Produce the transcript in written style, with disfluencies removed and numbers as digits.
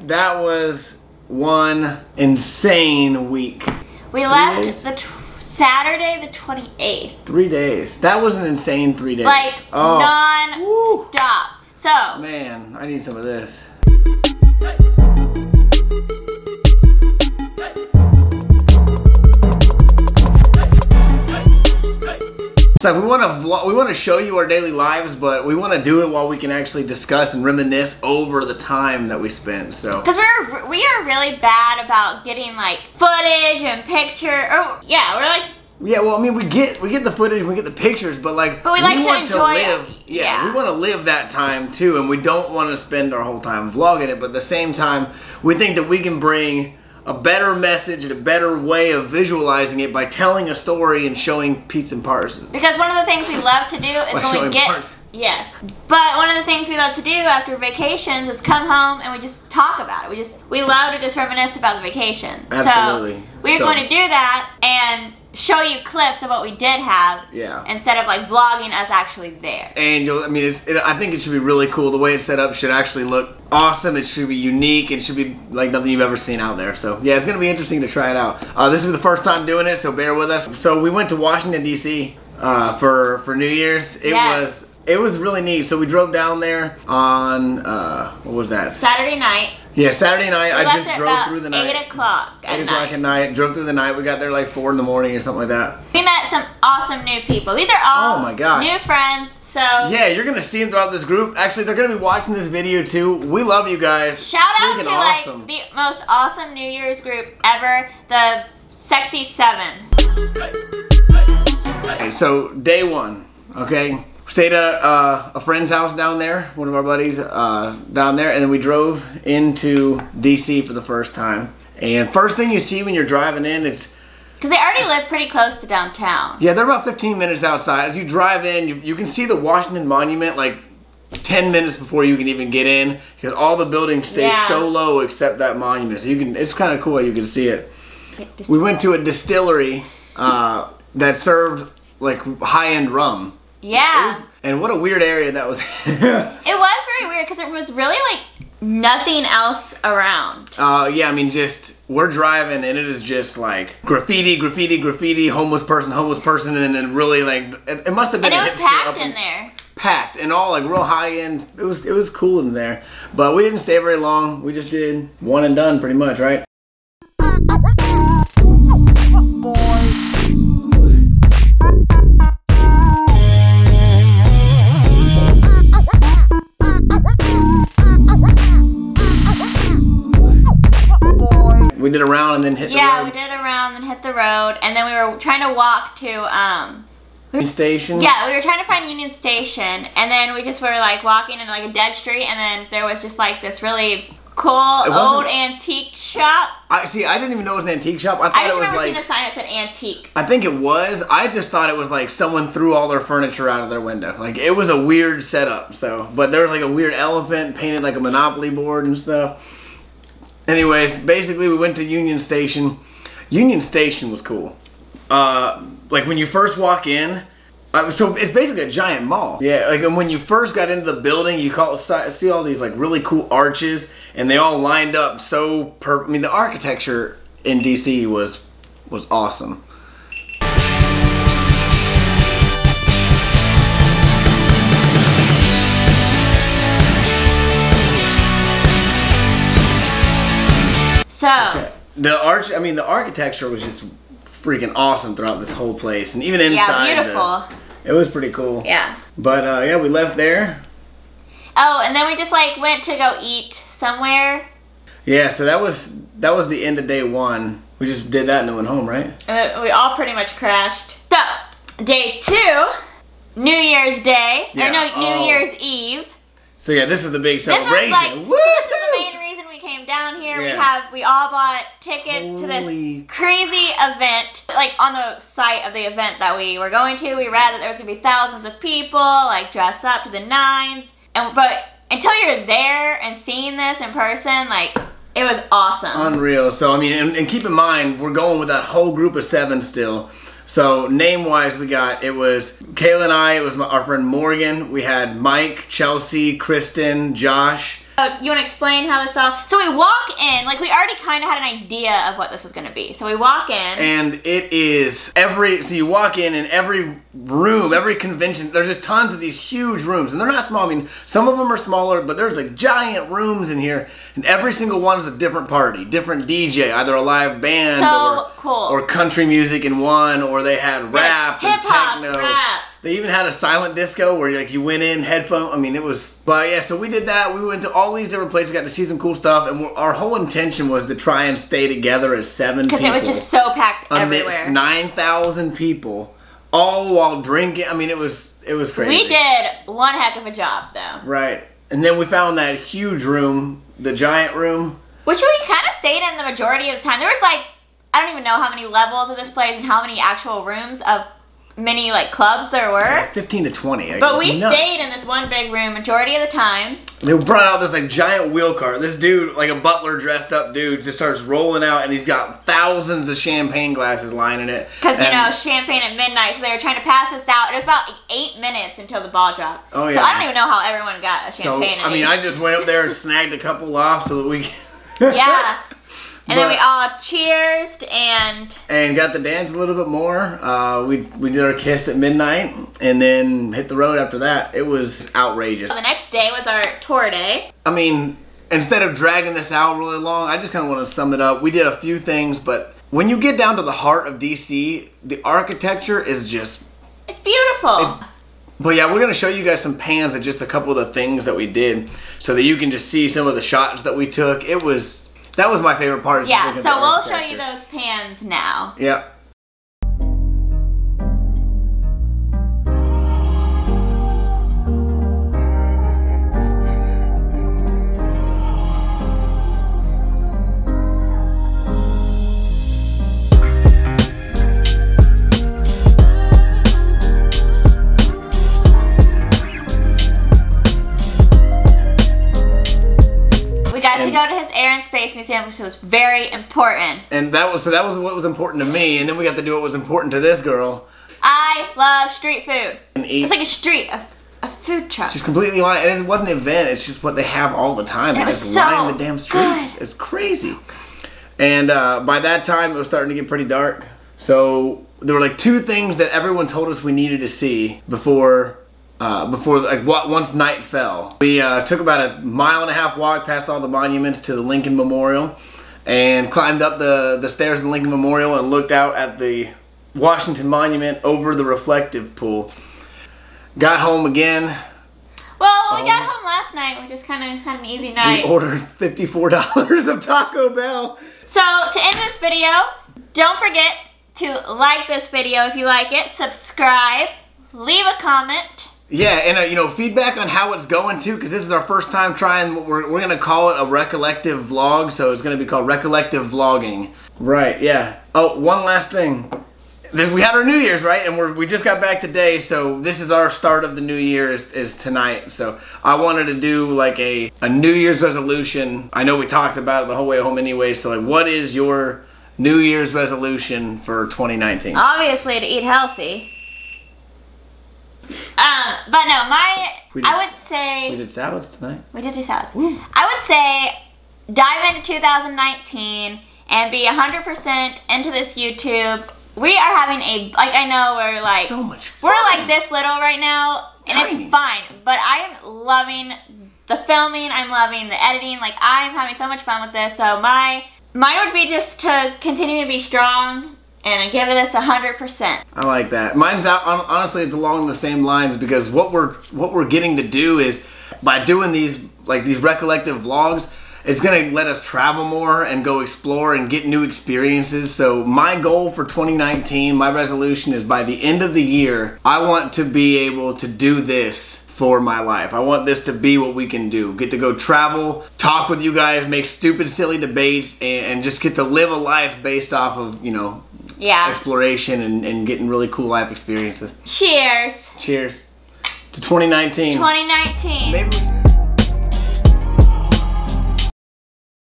that was one insane week. We left Saturday the 28th. 3 days. That was an insane 3 days. Like, non-stop. So. Man, I need some of this. It's like we want to show you our daily lives, but we want to do it while we can actually discuss and reminisce over the time that we spent. So because we are really bad about getting like footage and picture. Or yeah, we're like. Yeah, well, I mean, we get the footage, we get the pictures, but like we like to enjoy live. Yeah, we want to live that time too, and we don't want to spend our whole time vlogging it. But at the same time, we think that we can bring a better message and a better way of visualizing it by telling a story and showing Pete's and parts. Because one of the things we love to do is when we get parts. Yes, but one of the things we love to do after vacations is come home and we just talk about it. We love to just reminisce about the vacation. Absolutely. So we're going to do that and show you clips of what we did have. Yeah. Instead of like vlogging us actually there. And I mean, I think it should be really cool. The way it's set up should actually look awesome. It should be unique. It should be like nothing you've ever seen out there. So yeah, it's gonna be interesting to try it out. This will be the first time doing it, so bear with us. So we went to Washington D.C. For New Year's. It was really neat. So we drove down there on what was that? Saturday night. Yeah, Saturday night. I just drove through the night. 8 o'clock at 8 o'clock at night. Drove through the night. We got there like 4 in the morning or something like that. We met some awesome new people. These are all new friends. So yeah, you're gonna see them throughout this group. Actually, they're gonna be watching this video too. We love you guys. Shout out to like the most awesome New Year's group ever, the Sexy 7. Okay, so day one, okay. Stayed at a friend's house down there, one of our buddies down there, and then we drove into DC for the first time. And first thing you see when you're driving in, it's... Because they already live pretty close to downtown. Yeah, they're about 15 minutes outside. As you drive in, you can see the Washington Monument like 10 minutes before you can even get in, because all the buildings stay so low except that monument. So it's kind of cool you can see it. We went to a distillery that served like high-end rum. Yeah. And what a weird area that was. It was very weird because there was really like nothing else around. Yeah, I mean, just we're driving and it is just like graffiti, homeless person, and then really like it must have been. And it was packed in there. Packed and all like real high end. It was cool in there, but we didn't stay very long. We just did one and done pretty much, right? We did a round and then hit the road. Yeah, we did a round and hit the road, and then we were trying to walk to Union Station. Yeah, we were trying to find Union Station, and then we just were like walking in like a dead street, and then there was just like this really cool old antique shop. I didn't even know it was an antique shop. I just remember seeing a sign that said antique. I think it was. I just thought it was like someone threw all their furniture out of their window. Like it was a weird setup. So, but there was like a weird elephant painted like a Monopoly board and stuff. Anyways, basically we went to Union Station. Union Station was cool. Like when you first walk in, so it's basically a giant mall. Yeah, like when you first got into the building, you see all these like really cool arches, and they all lined up so I mean, the architecture in DC was awesome. So the architecture was just freaking awesome throughout this whole place, and even inside. Yeah, beautiful. It was pretty cool. Yeah. But yeah, we left there. Oh, and then we just like went to go eat somewhere. Yeah, so that was the end of day one. We just did that and then went home, right? We all pretty much crashed. So day 2, New Year's Day, or no, New Year's Eve. So yeah, this is the big celebration. This is the main reason we came down here. Yeah. We all bought tickets to this crazy event. Like on the site of the event that we were going to, we read that there was gonna be thousands of people, like dressed up to the nines. But until you're there and seeing this in person, like it was awesome. Unreal. So I mean, and keep in mind, we're going with that whole group of 7 still. So name-wise, it was Kayla and I, it was our friend Morgan, we had Mike, Chelsea, Kristen, Josh, You want to explain how this all... So we walk in, like we already kind of had an idea of what this was going to be. So we walk in. And it is so you walk in and every room, every convention, there's just tons of these huge rooms. And they're not small. I mean, some of them are smaller, but there's like giant rooms in here. And every single one is a different party, different DJ, either a live band or country music in one, or they had rap and techno. Rap. They even had a silent disco where like you went in, headphone. I mean, it was... But yeah, so we did that. We went to all these different places, got to see some cool stuff. And our whole intention was to try and stay together as 7 people. Because it was just so packed everywhere. Amidst 9,000 people, all while drinking. I mean, it was crazy. We did one heck of a job, though. Right. And then we found that huge room, the giant room. Which we kind of stayed in the majority of the time. There was like, I don't even know how many levels of this place and how many actual rooms of many like clubs there were. Yeah, 15 to 20. But we stayed in this one big room majority of the time. They brought out this like giant wheel cart. This dude, like a butler dressed up dude, just starts rolling out, and he's got thousands of champagne glasses lining it. Because, you know, champagne at midnight, so they were trying to pass us out. It was about 8 minutes until the ball dropped. Oh, yeah. So I don't even know how everyone got a champagne. So, I mean, I just went up there and snagged a couple off so that we Yeah. And then we all cheersed and got to dance a little bit more. We did our kiss at midnight and then hit the road after that. It was outrageous. The next day was our tour day. I mean, instead of dragging this out really long, I just kind of want to sum it up. We did a few things, but when you get down to the heart of DC, the architecture is just... It's beautiful. But yeah, we're going to show you guys some pans of just a couple of the things that we did so that you can just see some of the shots that we took. That was my favorite part. Yeah, so we'll show you those pans now. Yep. To go to his Air and Space Museum, which was very important. And that was what was important to me, and then we got to do what was important to this girl. I love street food. It's like a street of food trucks. Just completely lying. And it wasn't an event, it's just what they have all the time. They just line the damn streets. It's crazy. And by that time, it was starting to get pretty dark. So there were like 2 things that everyone told us we needed to see before once night fell. We took about a 1.5 mile walk past all the monuments to the Lincoln Memorial and climbed up the stairs of the Lincoln Memorial and looked out at the Washington Monument over the reflective pool. Got home again. Well, when we got home last night, we just kind of had an easy night. We ordered $54 of Taco Bell. So to end this video, don't forget to like this video if you like it, subscribe, leave a comment. Yeah, and you know, feedback on how it's going too, because this is our first time trying what we're going to call it a recollective vlog, so it's going to be called recollective vlogging. Right, yeah. Oh, one last thing. We had our New Year's, right? And we just got back today, so this is our start of the New Year is tonight. So I wanted to do like a New Year's resolution. I know we talked about it the whole way home anyway, so like what is your New Year's resolution for 2019? Obviously to eat healthy. But no, I would say... We did salads tonight. We did do salads. Ooh. I would say dive into 2019 and be 100% into this YouTube. We are having I know we're like... So much fun. We're like this little right now, and it's fine. But I am loving the filming. I'm loving the editing. Like, I'm having so much fun with this. So mine would be just to continue to be strong and give this 100%. I like that. Mine's out. Honestly, it's along the same lines because what we're getting to do is by doing these recollective vlogs, it's gonna let us travel more and go explore and get new experiences. So my goal for 2019, my resolution is by the end of the year, I want to be able to do this for my life. I want this to be what we can do. Get to go travel, talk with you guys, make stupid, silly debates, and just get to live a life based off of, you know, exploration and getting really cool life experiences. Cheers. Cheers to 2019. 2019. Maybe